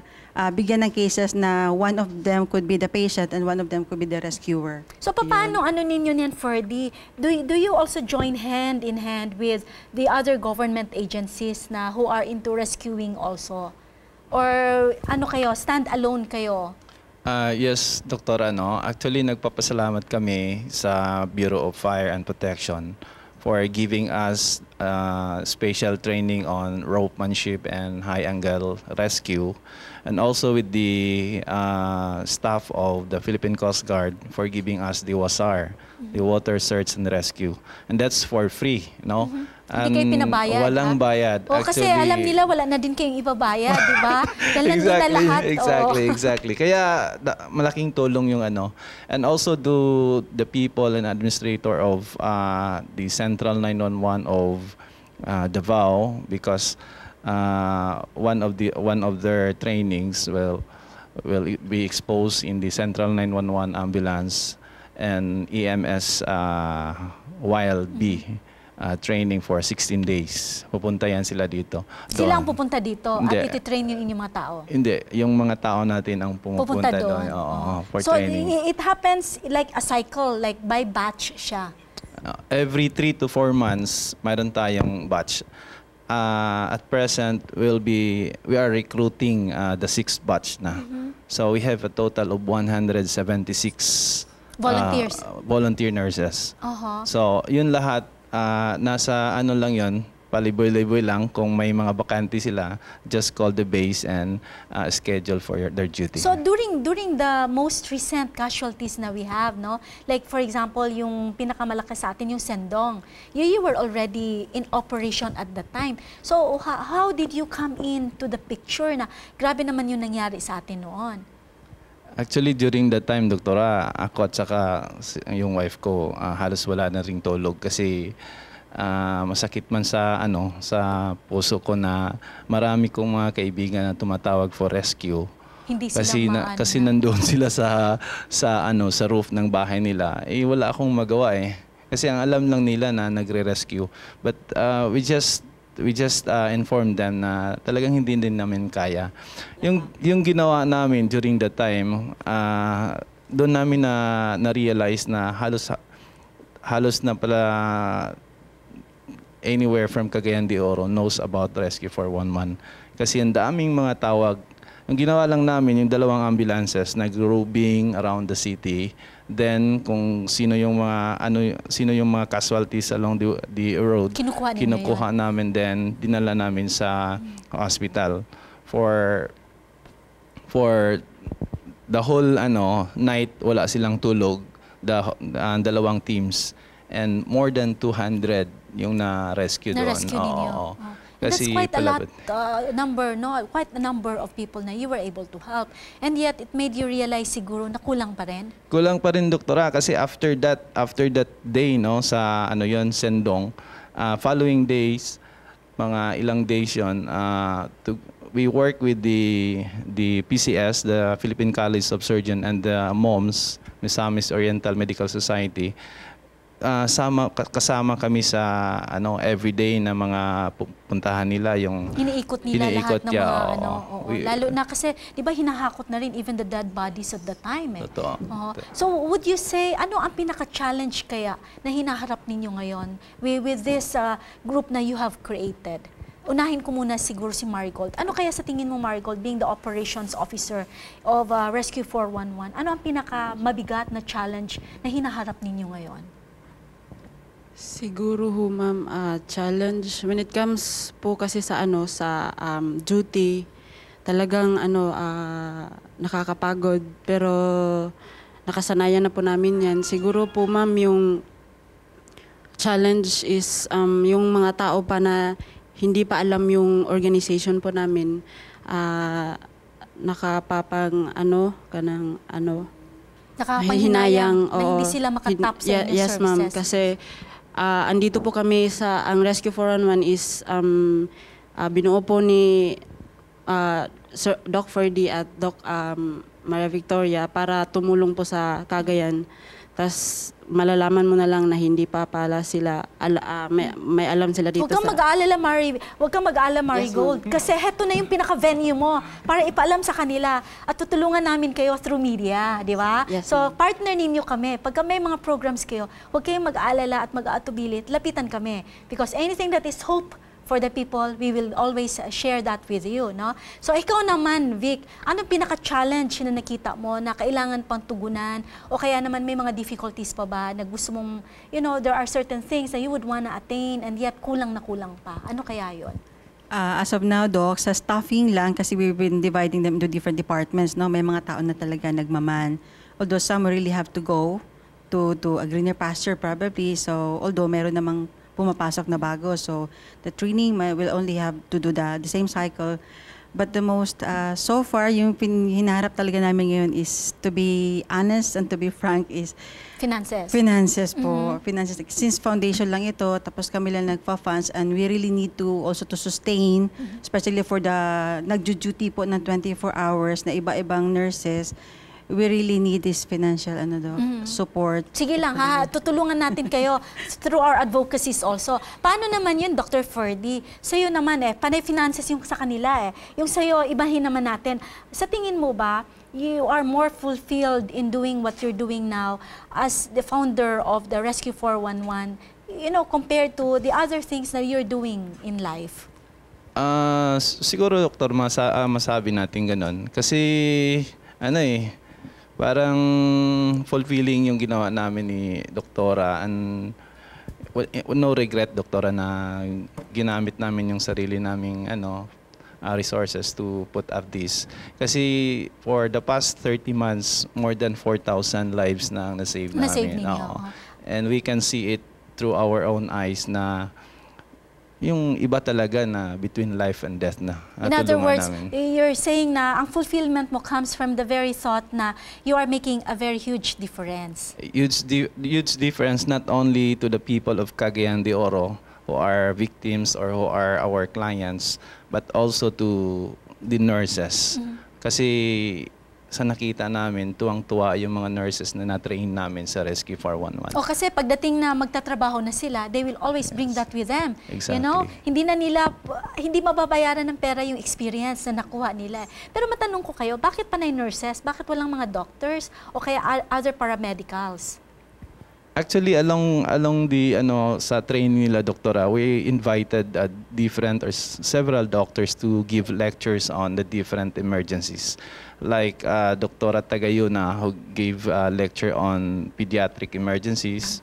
bigyan ng cases na one of them could be the patient and one of them could be the rescuer. So paano ano ninyo niyan, Ferdy? Do you also join hand in hand with the other government agencies na who are into rescuing also? Or ano kayo, stand alone kayo? Yes, Doktora, actually nagpapasalamat kami sa Bureau of Fire and Protection for giving us special training on ropemanship and high-angle rescue, and also with the staff of the Philippine Coast Guard for giving us the WASAR, the Water Search and Rescue. And that's for free, Hindi kayo pinabayad? Walang bayad. Kasi alam nila wala na din kayong ibabayad, di ba? Dahil nandun na lahat. Exactly. Kaya malaking tulong yung And also the people and administrator of the Central 911 of Davao, because one of their trainings will be exposed in the Central 911 ambulance and EMS Wild B. Training for 16 days. Pupunta yan sila dito. Sila ang pupunta dito Hindi. at iti-train yung inyong mga tao? Hindi. Yung mga tao natin ang pupunta doon. For so training. It happens like a cycle, like by batch siya? Every 3 to 4 months, mayroon tayong batch. At present, we are recruiting the 6th batch na. So we have a total of 176 volunteers. Volunteer nurses. So yun lahat, nasa lang yun, paliboy-liboy lang. Kung may mga bakante sila, just call the base and schedule for their duty. So during the most recent casualties na we have, like for example, yung pinakamalaki sa atin, yung Sendong, you were already in operation at that time. So how did you come into the picture na grabe naman yung nangyari sa atin noon? Actually, during that time, Doktora, ako at saka yung wife ko, halos wala na ring tulog kasi masakit man sa puso ko na marami kong mga kaibigan na tumatawag for rescue. Hindi sila kasi nandoon sila sa roof ng bahay nila. Wala akong magawa Kasi ang alam lang nila na nagre-rescue. But we just informed them na talagang hindi din namin kaya. Yung ginawa namin during that time, doon namin na-realize na halos na pala anywhere from Cagayan de Oro knows about Rescue 411. Kasi ang daming mga tawag Yung ginawa lang namin, yung 2 ambulances, nag-roving around the city. Then, kung sino yung mga casualties along the road, kinukuha namin, then dinala namin sa hospital. For the whole night, wala silang tulog, the 2 teams. And more than 200 yung na-rescue doon. Na-rescue ninyo. That's quite a lot number, no? Quite a number of people na you were able to help. And yet, it made you realize siguro na kulang pa rin? Kulang pa rin, doktora. Kasi after that day, no, sa Sendong, following days, mga ilang days yun, we work with the PCS, the Philippine College of Surgeons, and the MOMS, Misamis Oriental Medical Society. Kasama kami sa everyday na mga puntahan nila, yung iniikot nila lahat ng mga lalo na kasi 'di ba hinahakot na rin even the dead bodies at the time eh. Totoo. So would you say ano ang pinaka-challenge kaya na hinaharap ninyo ngayon with this group na you have created? Unahin ko muna siguro si Marigold. Ano kaya sa tingin mo, Marigold, being the operations officer of Rescue 411, ano ang pinaka-mabigat na challenge na hinaharap ninyo ngayon? Siguro ho, ma'am, challenge when it comes po kasi sa duty, talagang nakakapagod, pero nakasanayan na po namin 'yan. Siguro po, ma'am, yung challenge is yung mga tao pa na hindi pa alam yung organization po namin, nakapahinayang na hindi sila makatap sa inyong yes, services. Ma'am, kasi andito po kami ang Rescue 411 is binuo po ni Sir Doc Ferdy at Doc Maria Victoria para tumulong po sa Cagayan. Tas malalaman mo na lang na hindi pa pala sila may alam sila dito. Huwag kang mag-aalala, Marigold, kasi heto na yung pinaka-venue mo para ipaalam sa kanila at tutulungan namin kayo through media, di ba? Yes, so partner ninyo kami. Pagka may mga programs kayo, huwag kayong mag-aalala at mag-aatubilit, lapitan kami because anything that is hope for the people, we will always share that with you, no? So ikaw naman, Vic, anong pinaka-challenge na nakita mo na kailangan pang tugunan o kaya naman may mga difficulties pa ba na gusto mong, there are certain things that you would wanna attain and yet kulang na kulang pa. Ano kaya yon? As of now, Doc, sa staffing lang, kasi we've been dividing them into different departments, no? May mga tao na talaga nagmaman. Although some really have to go to a greener pasture probably. So although meron namang pumapasok na bago. So the training will only have to do the same cycle. But the most, so far, yung hinaharap talaga namin ngayon is, to be honest and to be frank, is finances. Finances po. Finances. Since foundation lang ito, tapos kami lang nagpa-funds, and we really need to also to sustain, especially for the nag-duty po ng 24 hours na iba-ibang nurses, we really need this financial support. Sige lang, tutulungan natin kayo through our advocacies also. Paano naman yun, Dr. Ferdy? Sa'yo naman panay finances yung sa kanila Yung sa'yo, ibahin naman natin. Sa tingin mo ba, you are more fulfilled in doing what you're doing now as the founder of the Rescue 411, compared to the other things that you're doing in life? Siguro, Doktor, masabi natin ganun. Kasi, parang fulfilling yung ginawa namin ni Doktora, and no regret, Doktora, na ginamit namin yung sarili naming resources to put up this. Kasi for the past 30 months, more than 4,000 lives na na-save namin. And we can see it through our own eyes na yung iba talaga na between life and death na. In other words, you're saying na ang fulfillment mo comes from the very thought na you are making a very huge difference. Huge difference not only to the people of Cagayan de Oro who are victims or who are our clients, but also to the nurses. Kasi sa nakita namin, tuwang-tuwa yung mga nurses na na-train namin sa Rescue 411. Kasi pagdating na magtatrabaho na sila, they will always bring that with them. Exactly. Hindi mababayaran ng pera yung experience na nakuha nila. Pero matanong ko kayo, bakit panay nurses? Bakit walang mga doctors o kaya other paramedicals? Actually, along the sa training nila, Doktora, we invited different or several doctors to give lectures on the different emergencies. Like Doktora Tagayuna, who gave a lecture on pediatric emergencies,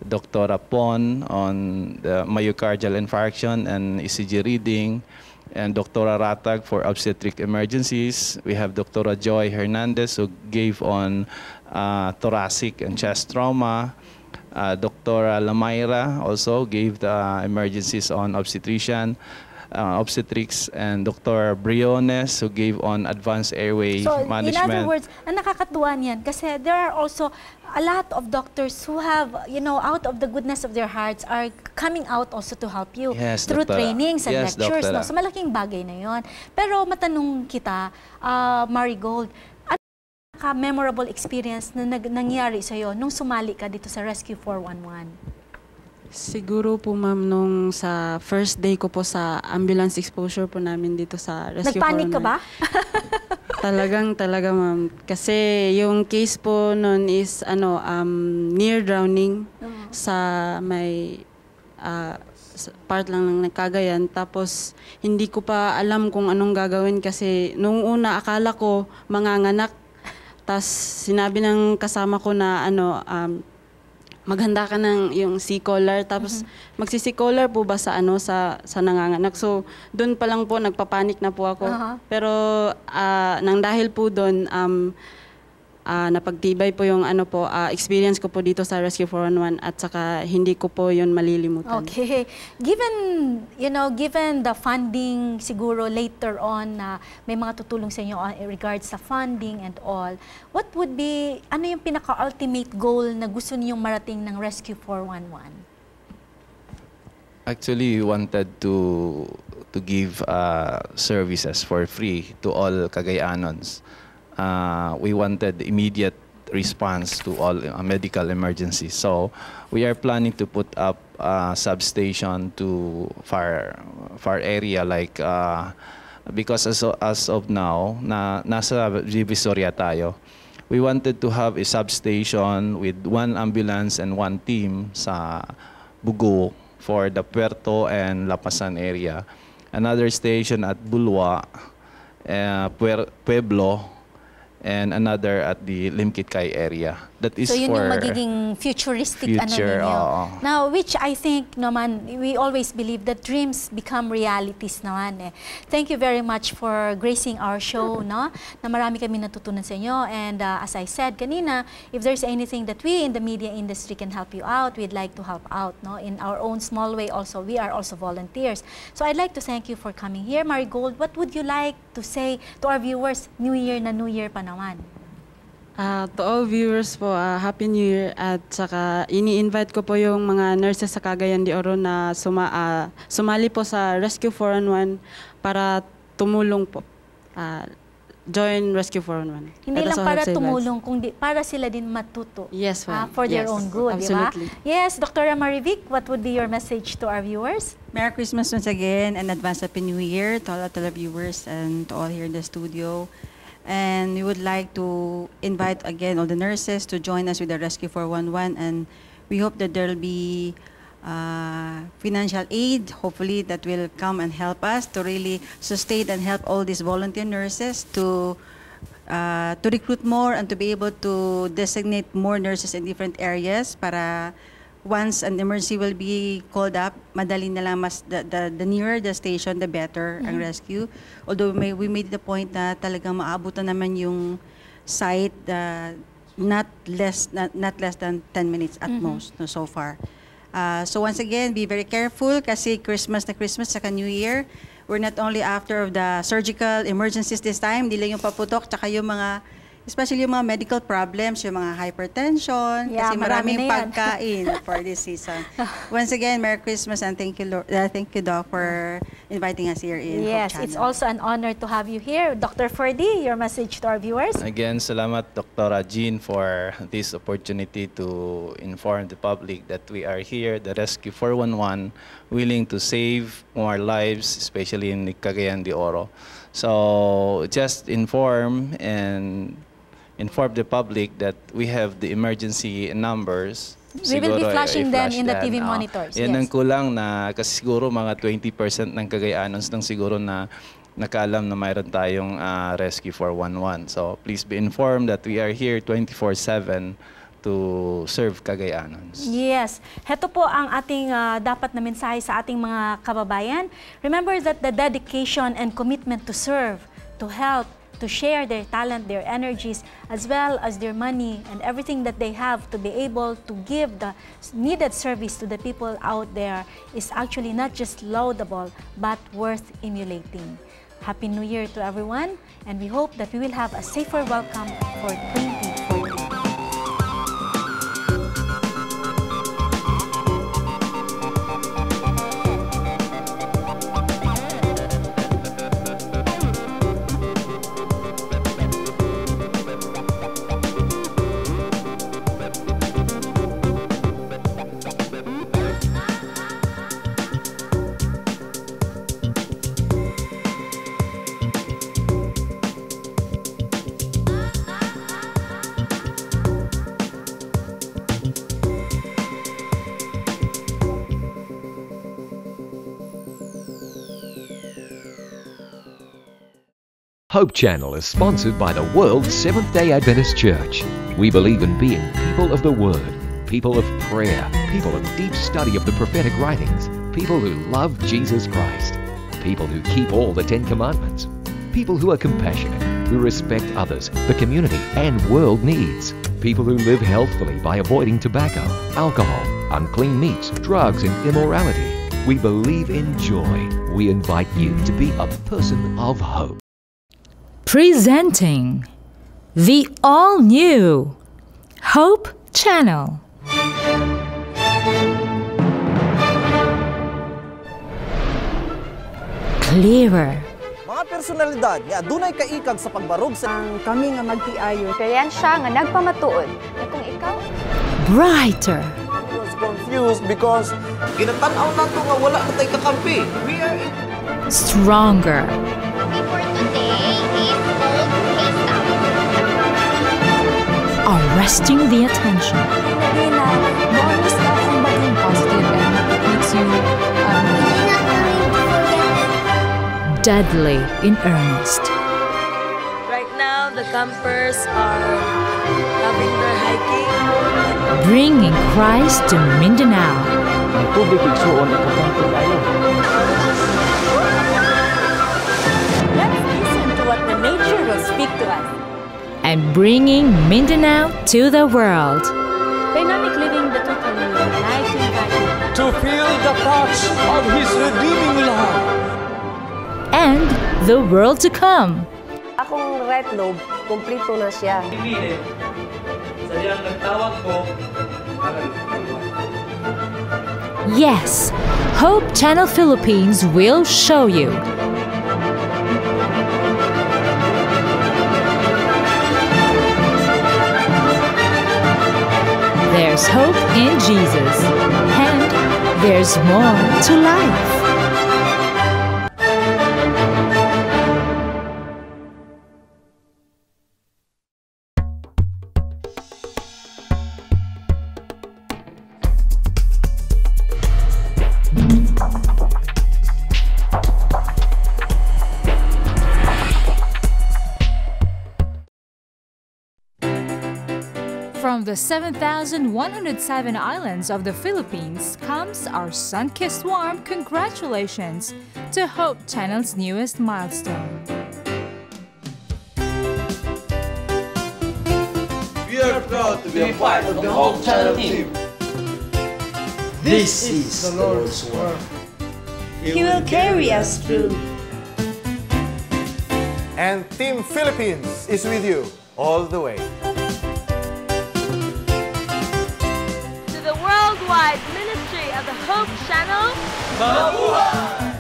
Doktora Pon on the myocardial infarction and ECG reading, and Doktora Ratag for obstetric emergencies. We have Doktora Joy Hernandez, who gave on thoracic and chest trauma. Dr. Lamaira also gave the emergencies on obstetrics, and Dr. Briones, who gave on advanced airway management. In other words, ang nakakatuwa niyan kasi there are also a lot of doctors who have, out of the goodness of their hearts are coming out also to help you through trainings and lectures. No? So malaking bagay na yon. Pero matanong kita, Marigold, memorable experience na nangyari sa'yo nung sumali ka dito sa Rescue 411? Siguro po ma'am nung sa first day ko po sa ambulance exposure po namin dito sa Rescue 411. Nagpanik ka ba? Talaga ma'am. Kasi yung case po noon is near drowning sa may part lang ng Cagayan. Tapos hindi ko pa alam kung anong gagawin kasi nung una akala ko manganganak. Tapos sinabi ng kasama ko na maghanda ka ng yung sea-collar. Tapos magsi-sea collar po ba sa sa nanganganak. So doon pa lang po nagpapanik na po ako. Pero nang dahil po doon napagtibay po yung experience ko po dito sa Rescue 411 at saka hindi ko po yun malilimutan. Okay. Given the funding siguro later on na may mga tutulong sa inyo in regards sa funding and all, what would be, yung pinaka-ultimate goal na gusto niyong marating ng Rescue 411? Actually, we wanted to give services for free to all Cagayanons. We wanted immediate response to all medical emergencies. So we are planning to put up a substation to far area like because as of now nasa Divisoria tayo. We wanted to have a substation with 1 ambulance and 1 team sa Bugo for the Puerto and Lapasan area. Another station at Bulwa, Pueblo, and another at the Limkitkay area. That is so yun for yung magiging futuristic ninyo. Now, which I think naman, we always believe that dreams become realities naman eh. Thank you very much for gracing our show, no? Na marami kami natutunan sa inyo. And as I said kanina, if there's anything that we in the media industry can help you out, we'd like to help out, no? In our own small way also, we are also volunteers. So I'd like to thank you for coming here. Marigold, what would you like to say to our viewers? New Year na New Year pa naman. To all viewers po, Happy New Year at saka ini-invite ko po yung mga nurses sa Cagayan de Oro na sumali po sa Rescue 411 para tumulong po. Join Rescue 411. Hindi lang para tumulong, kundi para sila din matuto. Yes, for their own good, di ba? Yes, Dr. Marivic, what would be your message to our viewers? Merry Christmas once again and advance Happy New Year to all the viewers and to all here in the studio. And we would like to invite again all the nurses to join us with the Rescue 411, and we hope that there will be financial aid, hopefully, that will come and help us to really sustain and help all these volunteer nurses to recruit more and to be able to designate more nurses in different areas para once an emergency will be called up, madali na lang the nearer the station, the better ang rescue. Although we made the point na talagang maabutan naman yung site not less than 10 minutes at most so far. So once again, be very careful kasi Christmas saka New Year. We're not only after of the surgical emergencies this time, hindi lang yung paputok, tsaka yung mga especially yung mga medical problems, yung mga hypertension, kasi maraming pagkain for this season. Once again, Merry Christmas and thank you, Doc, for inviting us here in Yes, it's also an honor to have you here. Dr. Ferdy, your message to our viewers? Again, salamat Dr. Jean for this opportunity to inform the public that we are here, the Rescue 411, willing to save more lives, especially in Cagayan de Oro. So just inform the public that we have the emergency numbers We will be siguro flashing them i-flash in the yan. TV Oo. monitors. Yan Yes. ang kulang na kasi siguro mga 20% ng Cagayanons lang siguro na nakaalam na mayroon tayong Rescue 411. So please be informed that we are here 24/7 to serve Cagayanons. Yes. Heto po ang ating dapat na mensahe sa ating mga kababayan. Remember that the dedication and commitment to serve, to help, to share their talent, their energies, as well as their money and everything that they have to be able to give the needed service to the people out there is actually not just laudable, but worth emulating. Happy New Year to everyone, and we hope that we will have a safer welcome for 2014. Hope Channel is sponsored by the World Seventh-day Adventist Church. We believe in being people of the Word, people of prayer, people of deep study of the prophetic writings, people who love Jesus Christ, people who keep all the 10 Commandments, people who are compassionate, who respect others, the community, and world needs, people who live healthfully by avoiding tobacco, alcohol, unclean meats, drugs, and immorality. We believe in joy. We invite you to be a person of hope. Presenting the all-new Hope Channel. Clearer. Mga personalidad nga adunay kaikag sa pagbarog sa kami nga magtiayo. Eksperyensya nga nagpamatuod. Na kung ikaw, Brighter. was confused because ginatanaw nato nga wala na tay kakampi. We are in Stronger. for today is Old Haystack. Arresting the attention. Hindi na, bonus na kung maging positive and it makes you Deadly in earnest. Right now, the campers are having their hiking. Bringing Christ to Mindanao. Ang tubig igsuon importante kayo. Let's listen to what the nature will speak to us. And bringing Mindanao to the world. Dynamic Living the Total Year, live to invite you to feel the touch of His redeeming love. And the world to come. Akong right lobe, kumplito na siya. Yes, Hope Channel Philippines will show you. There's hope in Jesus, and there's more to life. From the 7,107 islands of the Philippines comes our sun-kissed warm congratulations to Hope Channel's newest milestone. We are proud to be a part of the Hope Channel team. This is the Lord's work. He will carry us through. And Team Philippines is with you all the way. To the worldwide ministry of the Hope Channel, Mabuhay!